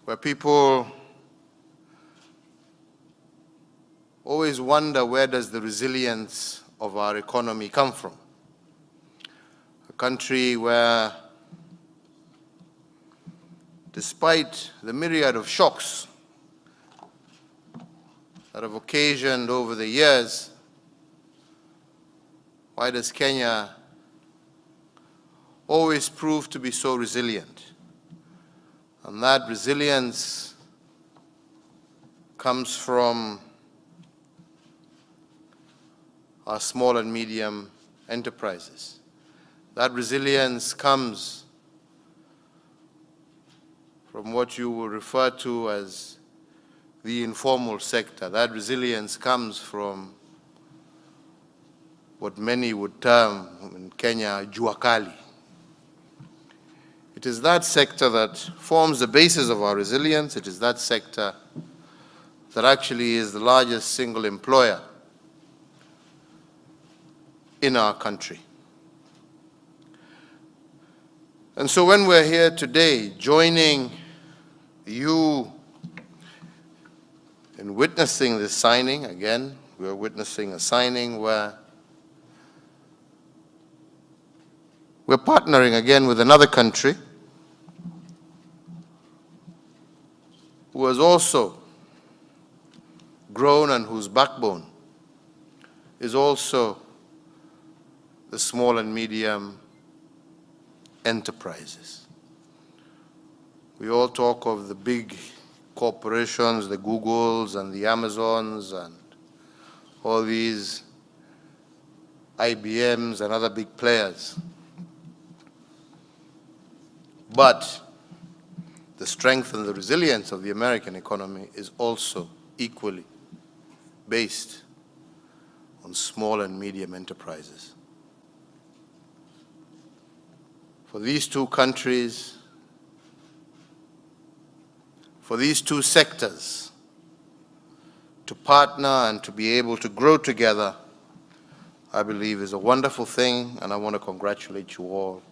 where people always wonder, where does the resilience of our economy come from? A country where, despite the myriad of shocks that have occasioned over the years, why does Kenya always prove to be so resilient? And that resilience comes from our small and medium enterprises. That resilience comes from what you will refer to as the informal sector. That resilience comes from what many would term in Kenya, jua kali. It is that sector that forms the basis of our resilience. It is that sector that actually is the largest single employer in our country. And so when we're here today, joining you in witnessing this signing, again, we're witnessing a signing where we're partnering again with another country who has also grown and whose backbone is also the small and medium enterprises. We all talk of the big corporations, the Googles and the Amazons and all these IBMs and other big players. But the strength and the resilience of the American economy is also equally based on small and medium enterprises. For these two countries, for these two sectors to partner and to be able to grow together, I believe is a wonderful thing, and I want to congratulate you all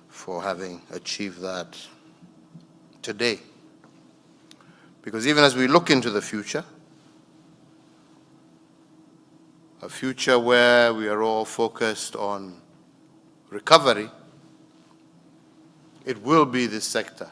for having achieved that today. Because even as we look into the future, a future where we are all focused on recovery, it will be this sector